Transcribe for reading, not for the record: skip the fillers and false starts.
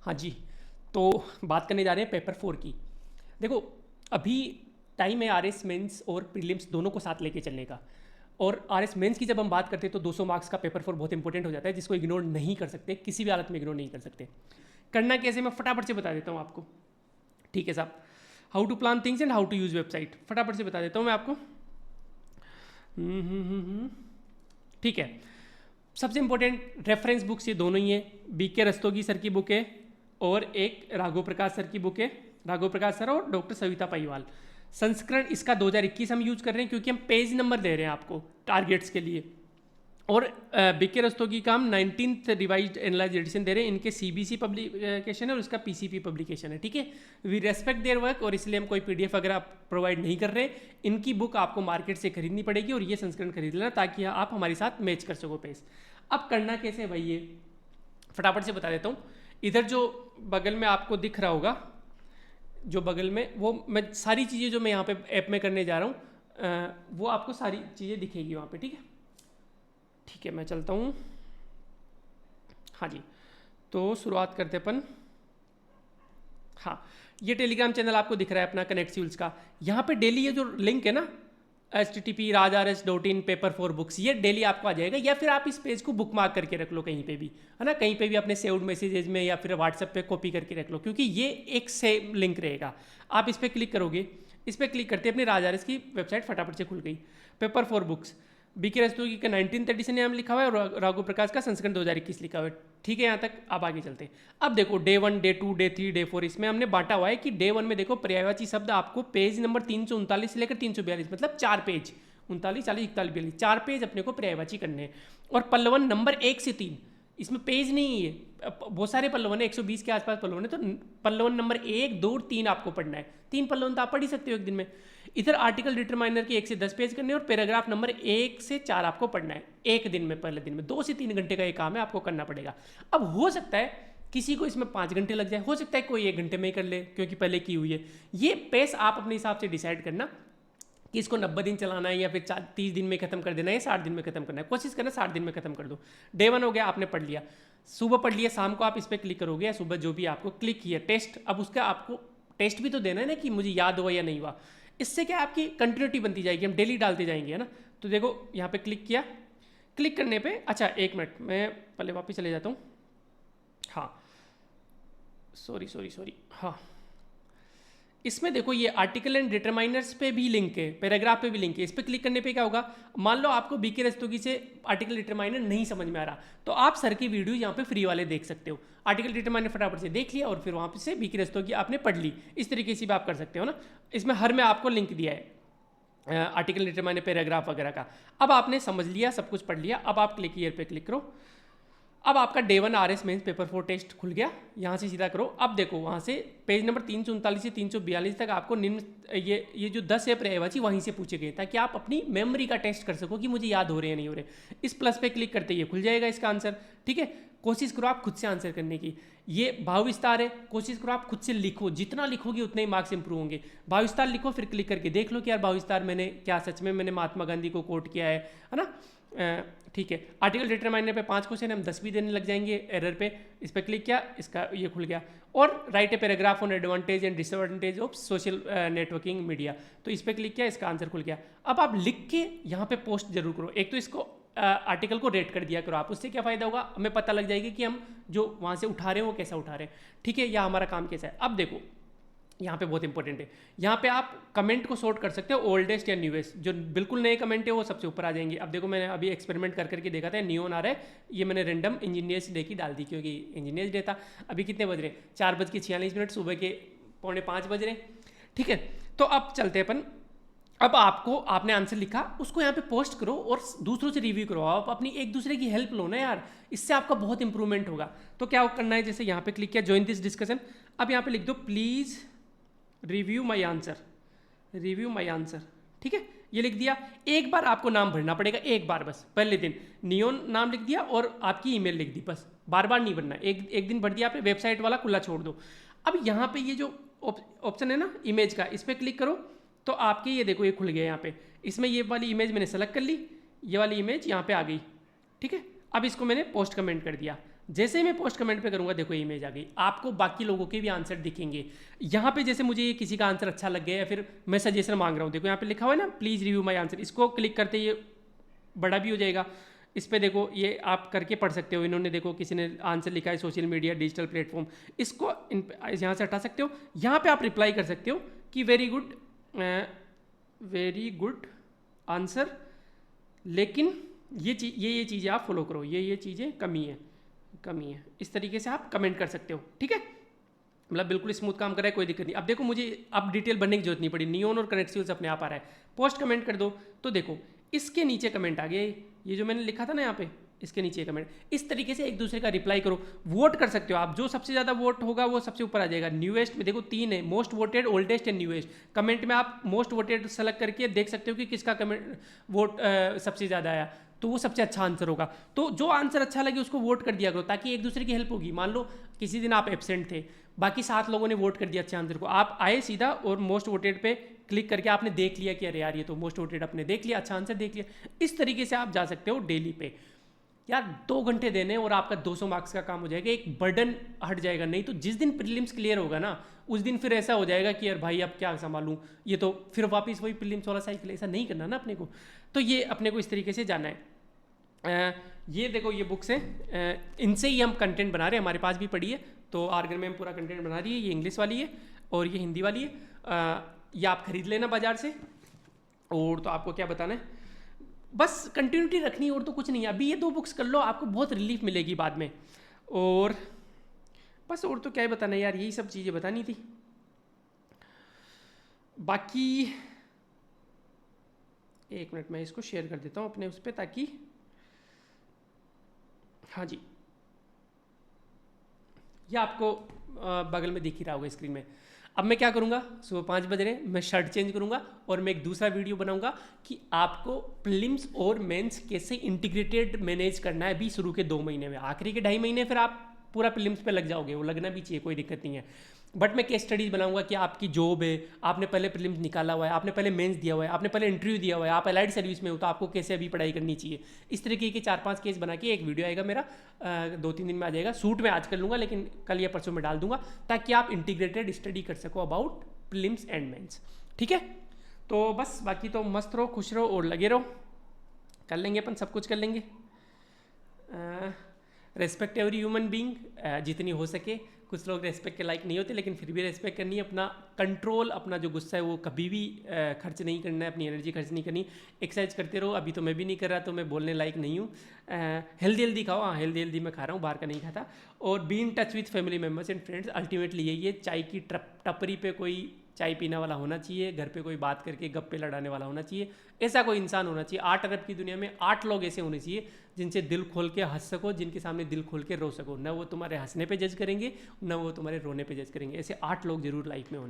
हाँ जी, तो बात करने जा रहे हैं पेपर 4 की। देखो, अभी टाइम है आरएस मेंस और प्रीलिम्स दोनों को साथ लेके चलने का। और आरएस मेंस की जब हम बात करते हैं तो 200 मार्क्स का पेपर 4 बहुत इंपॉर्टेंट हो जाता है, जिसको इग्नोर नहीं कर सकते, किसी भी हालत में इग्नोर नहीं कर सकते। करना कैसे, मैं फटाफट से बता देता हूँ आपको। ठीक है साहब, how to plan things and how to use website, फटाफट से बता देता हूँ मैं आपको। ठीक है, सबसे इंपॉर्टेंट रेफरेंस बुक्स ये दोनों ही हैं। बीके रस्तोगी सर की बुक है और एक राघव प्रकाश सर की बुक है, राघव प्रकाश सर और डॉक्टर सविता पाईवाल। संस्करण इसका 2021 हम यूज कर रहे हैं क्योंकि हम पेज नंबर दे रहे हैं आपको टारगेट्स के लिए। और बीके रस्तोगी का हम 19th रिवाइज्ड एनालाइज एडिशन दे रहे हैं। इनके सीबीसी पब्लिकेशन है और इसका पीसीपी पब्लिकेशन है। ठीक है, वी रेस्पेक्ट देयर वर्क और इसलिए हम कोई पीडीएफ वगैरह प्रोवाइड नहीं कर रहे। इनकी बुक आपको मार्केट से खरीदनी पड़ेगी और ये संस्करण खरीद लेना ताकि आप हमारे साथ मैच कर सको पेज। अब करना कैसे है भाई, ये फटाफट से बता देता हूँ। इधर जो बगल में आपको दिख रहा होगा, जो बगल में, वो मैं सारी चीज़ें जो मैं यहाँ पे ऐप में करने जा रहा हूँ वो आपको सारी चीज़ें दिखेगी वहाँ पे। ठीक है, ठीक है, मैं चलता हूँ। हाँ जी, तो शुरुआत करते अपन। हाँ, ये टेलीग्राम चैनल आपको दिख रहा है अपना कनेक्ट सिविल्स का। यहाँ पे डेली ये जो लिंक है ना, http://raj.in paper 4 books, ये डेली आपको आ जाएगा। या फिर आप इस पेज को बुक मार्क करके रख लो कहीं पे भी, है ना, कहीं पे भी अपने सेव्ड मैसेजेस में या फिर व्हाट्सएप पे कॉपी करके रख लो, क्योंकि ये एक सेम लिंक रहेगा। आप इस पर क्लिक करोगे, इस पर क्लिक करते अपनी राज आर एस की वेबसाइट फटाफट से खुल गई। पेपर 4 बुक्स, बीके रस्तोगी का 19th एडिशन यहाँ लिखा हुआ है और राघव प्रकाश का संस्करण 2021 लिखा हुआ है। ठीक है, यहाँ तक। अब आगे चलते हैं। अब देखो डे 1, डे 2, डे 3, डे 4, इसमें हमने बांटा हुआ है कि डे 1 में देखो पर्यायवाची शब्द आपको पेज नंबर 339 से लेकर 342, मतलब 4 पेज, 39, 40, 41, 42, 4 पेज अपने को पर्यायवाची करने हैं। और पल्लवन नंबर 1 से 3, इसमें पेज नहीं है, बहुत सारे पल्लवन है, 120 के आसपास पल्लवन है, तो पल्लवन नंबर 1, 2 और 3 आपको पढ़ना है। 3 पल्लवन तो आप पढ़ ही सकते हो एक दिन में। इधर आर्टिकल डिटरमाइनर के 1 से 10 पेज करने और पैराग्राफ नंबर 1 से 4 आपको पढ़ना है एक दिन में। पहले दिन में 2 से 3 घंटे का ये काम है, आपको करना पड़ेगा। अब हो सकता है किसी को इसमें 5 घंटे लग जाए, हो सकता है कोई 1 घंटे में ही कर ले क्योंकि पहले की हुई है। ये पेस आप अपने हिसाब से डिसाइड करना कि इसको 90 दिन चलाना है या फिर 30 दिन में खत्म कर देना है या 60 दिन में खत्म करना है। कोशिश करना 60 दिन में खत्म कर दो। डे 1 हो गया, आपने पढ़ लिया, सुबह पढ़ लिया, शाम को आप इस पर क्लिक करोगे या सुबह जो भी आपको क्लिक किया टेस्ट। अब उसका आपको टेस्ट भी तो देना है ना कि मुझे याद हुआ या नहीं हुआ। इससे क्या आपकी कंटिन्यूटी बनती जाएगी, हम डेली डालते जाएंगे, है ना। तो देखो यहाँ पे क्लिक किया, क्लिक करने पे, अच्छा 1 मिनट मैं पहले वापस चले जाता हूँ। हाँ, सॉरी, हाँ, इसमें देखो ये आर्टिकल एंड डिटरमाइनर्स पे भी लिंक है, पैराग्राफ पे भी लिंक है। इस पर क्लिक करने पे क्या होगा, मान लो आपको बीके रस्तोगी से आर्टिकल डिटरमाइनर नहीं समझ में आ रहा, तो आप सर की वीडियो यहाँ पे फ्री वाले देख सकते हो। आर्टिकल डिटरमाइनर फटाफट से देख लिया और फिर वहाँ से बीके रस्तोगी आपने पढ़ ली। इस तरीके से भी आप कर सकते हो ना। इसमें हर में आपको लिंक दिया है आर्टिकल डिटरमाइनर, पैराग्राफ वगैरह का। अब आपने समझ लिया, सब कुछ पढ़ लिया, अब आप क्लिक हियर पे क्लिक करो। अब आपका day 1 RS mains paper 4 test खुल गया, यहाँ से सीधा करो। अब देखो वहाँ से पेज नंबर 339 से 342 तक आपको निम्न ये जो 10 है पर्यायवाची वहीं से पूछे गए, ताकि आप अपनी मेमोरी का टेस्ट कर सको कि मुझे याद हो रहे हैं नहीं हो रहे। इस प्लस पे क्लिक करते ही खुल जाएगा इसका आंसर। ठीक है, कोशिश करो आप खुद से आंसर करने की। ये भाव विस्तार है, कोशिश करो आप खुद से लिखो, जितना लिखोगे उतने ही मार्क्स इंप्रूव होंगे। भाव विस्तार लिखो, फिर क्लिक करके देख लो कि यार भाव विस्तार मैंने क्या सच में मैंने महात्मा गांधी को कोट किया है ना। ठीक है, आर्टिकल डिटरमाइनर पे 5 क्वेश्चन, हम 10 भी देने लग जाएंगे एरर पे। इस पर क्लिक किया, इसका ये खुल गया। और right a paragraph on advantage and disadvantage of social networking media, तो इस पर क्लिक किया, इसका आंसर खुल गया। अब आप लिख के यहाँ पे पोस्ट जरूर करो। एक तो इसको आर्टिकल को रेट कर दिया करो आप, उससे क्या फ़ायदा होगा, हमें पता लग जाएगी कि हम जो वहाँ से उठा रहे हैं वो कैसा उठा रहे हैं। ठीक है, या हमारा काम कैसा है। अब देखो यहाँ पे बहुत इंपॉर्टेंट है, यहाँ पे आप कमेंट को सॉर्ट कर सकते हो, ओल्डेस्ट या न्यूएस्ट। जो बिल्कुल नए कमेंट है वो सबसे ऊपर आ जाएंगे। अब देखो मैंने अभी एक्सपेरिमेंट कर करके देखा था, नियोन आ रहा है, ये मैंने रैंडम इंजीनियर्स डे की डाल दी क्योंकि इंजीनियर्स डे था। अभी कितने बज रहे, 4:46, सुबह के 4:45 बज रहे। ठीक है, तो अब चलते अपन। अब आपने आंसर लिखा, उसको यहाँ पे पोस्ट करो और दूसरों से रिव्यू करो। आप अपनी एक दूसरे की हेल्प लो ना यार, इससे आपका बहुत इंप्रूवमेंट होगा। तो क्या करना है, जैसे यहाँ पे क्लिक किया ज्वाइन दिस डिस्कशन, अब यहाँ पे लिख दो please review my answer, review my answer. ठीक है, ये लिख दिया। एक बार आपको नाम भरना पड़ेगा, एक बार बस, पहले दिन नियोन नाम लिख दिया और आपकी ईमेल लिख दी, बस बार बार नहीं भरना। एक दिन भर दिया आपने, वेबसाइट वाला खुला छोड़ दो। अब यहाँ पे ये जो ऑप्शन है ना इमेज का, इस पर क्लिक करो तो आपके ये देखो ये खुल गया यहाँ पे। इसमें ये वाली इमेज मैंने सेलेक्ट कर ली, ये वाली इमेज यहाँ पे आ गई। ठीक है, अब इसको मैंने पोस्ट कमेंट कर दिया। जैसे ही मैं पोस्ट कमेंट पे करूँगा, देखो इमेज आ गई, आपको बाकी लोगों के भी आंसर दिखेंगे। यहाँ पे जैसे मुझे ये किसी का आंसर अच्छा लग गया या फिर मैं सजेशन मांग रहा हूँ, देखो यहाँ पे लिखा हुआ है ना, प्लीज़ रिव्यू माई आंसर, इसको क्लिक करते ये बड़ा भी हो जाएगा। इस पे देखो ये आप करके पढ़ सकते हो। इन्होंने देखो किसी ने आंसर लिखा है सोशल मीडिया डिजिटल प्लेटफॉर्म, इसको यहाँ से हटा सकते हो। यहाँ पे आप रिप्लाई कर सकते हो कि वेरी गुड आंसर, लेकिन ये चीज़ें आप फॉलो करो, ये चीज़ें कमी है। इस तरीके से आप कमेंट कर सकते हो, ठीक है। मतलब बिल्कुल स्मूथ काम कर रहा है, कोई दिक्कत नहीं। अब देखो मुझे अब डिटेल भरने की जरूरत नहीं पड़ी, नियॉन और कनेक्टिव्स अपने आप आ रहा है। पोस्ट कमेंट कर दो तो देखो इसके नीचे कमेंट आ गया, ये जो मैंने लिखा था ना यहाँ पे, इसके नीचे कमेंट। इस तरीके से एक दूसरे का रिप्लाई करो, वोट कर सकते हो आप, जो सबसे ज़्यादा वोट होगा वो सबसे ऊपर आ जाएगा। न्यूएस्ट में देखो 3 है, most voted, oldest and newest. Comment में आप मोस्ट वोटेड सेलेक्ट करके देख सकते हो कि किसका कमेंट वोट सबसे ज़्यादा आया, तो वो सबसे अच्छा आंसर होगा। तो जो आंसर अच्छा लगे उसको वोट कर दिया करो, ताकि एक दूसरे की हेल्प होगी। मान लो किसी दिन आप एब्सेंट थे, बाकी 7 लोगों ने वोट कर दिया अच्छे आंसर को, आप आए सीधा और मोस्ट वोटेड पे क्लिक करके आपने देख लिया कि अरे यार ये तो मोस्ट वोटेड, अपने देख लिया, अच्छा आंसर देख लिया। इस तरीके से आप जा सकते हो डेली पे। यार 2 घंटे देने और आपका 200 मार्क्स का काम हो जाएगा, एक बर्डन हट जाएगा। नहीं तो जिस दिन प्रीलिम्स क्लियर होगा ना, उस दिन फिर ऐसा हो जाएगा कि यार भाई अब क्या संभालूं, ये तो फिर वापस वही प्रीलिम्स वाला साइकिल। ऐसा नहीं करना ना अपने को, तो ये अपने को इस तरीके से जाना है। ये देखो ये बुक्स हैं, इनसे ही हम कंटेंट बना रहे हैं, हमारे पास भी पड़ी है। तो आर्गन में हम पूरा कंटेंट बना रही है। ये इंग्लिश वाली है और ये हिंदी वाली है। ये आप खरीद लेना बाजार से। और तो आपको क्या बताना है, बस कंटिन्यूटी रखनी, और तो कुछ नहीं है। अभी ये 2 बुक्स कर लो, आपको बहुत रिलीफ मिलेगी बाद में। और बस और तो क्या ही बताना यार, यही सब चीज़ें बतानी थी। बाकी 1 मिनट मैं इसको शेयर कर देता हूँ अपने उस पर, ताकि हाँ जी, ये आपको बगल में दिख ही रहा होगा स्क्रीन में। अब मैं क्या करूँगा, सुबह 5 बज रहे हैं, मैं शर्ट चेंज करूँगा और मैं एक दूसरा वीडियो बनाऊँगा कि आपको प्रीलिम्स और मेंस कैसे इंटीग्रेटेड मैनेज करना है अभी शुरू के 2 महीने में। आखिरी के 2.5 महीने फिर आप पूरा प्रीलिम्स पे लग जाओगे, वो लगना भी चाहिए, कोई दिक्कत नहीं है। बट मैं केस स्टडीज बनाऊंगा कि आपकी जॉब है, आपने पहले प्रीलिम्स निकाला हुआ है, आपने पहले मेंस दिया हुआ है, आपने पहले इंटरव्यू दिया हुआ है, आप अलाइड सर्विस में हो, तो आपको कैसे अभी पढ़ाई करनी चाहिए। इस तरीके के 4-5 केस बना के एक वीडियो आएगा मेरा, 2-3 दिन में आ जाएगा। शूट में आज कर लूँगा, लेकिन कल या परसों में डाल दूंगा, ताकि आप इंटीग्रेटेड स्टडी कर सको अबाउट प्रीलिम्स एंड मेंस, ठीक है। तो बस बाकी तो मस्त रहो, खुश रहो और लगे रहो, कर लेंगे अपन, सब कुछ कर लेंगे। रेस्पेक्ट एवरी ह्यूमन बीइंग जितनी हो सके। कुछ लोग रेस्पेक्ट के लायक नहीं होते, लेकिन फिर भी रेस्पेक्ट करनी है। अपना कंट्रोल, अपना जो गुस्सा है वो कभी भी खर्च नहीं करना है, अपनी एनर्जी खर्च नहीं करनी। एक्सरसाइज करते रहो, अभी तो मैं भी नहीं कर रहा, तो मैं बोलने लायक नहीं हूँ। हेल्दी खाओ, हाँ हेल्दी मैं खा रहा हूँ, बाहर का नहीं खाता। और be in touch with family members and friends. Ultimately यही है, चाय की टपरी पे कोई चाय पीने वाला होना चाहिए, घर पे कोई बात करके गप्पे लड़ाने वाला होना चाहिए, ऐसा कोई इंसान होना चाहिए। 8 अरब की दुनिया में 8 लोग ऐसे होने चाहिए जिनसे दिल खोल के हंस सको, जिनके सामने दिल खोल के रो सको। न वो तुम्हारे हंसने पे जज करेंगे, न वो तुम्हारे रोने पे जज करेंगे। ऐसे 8 लोग जरूर लाइफ में होने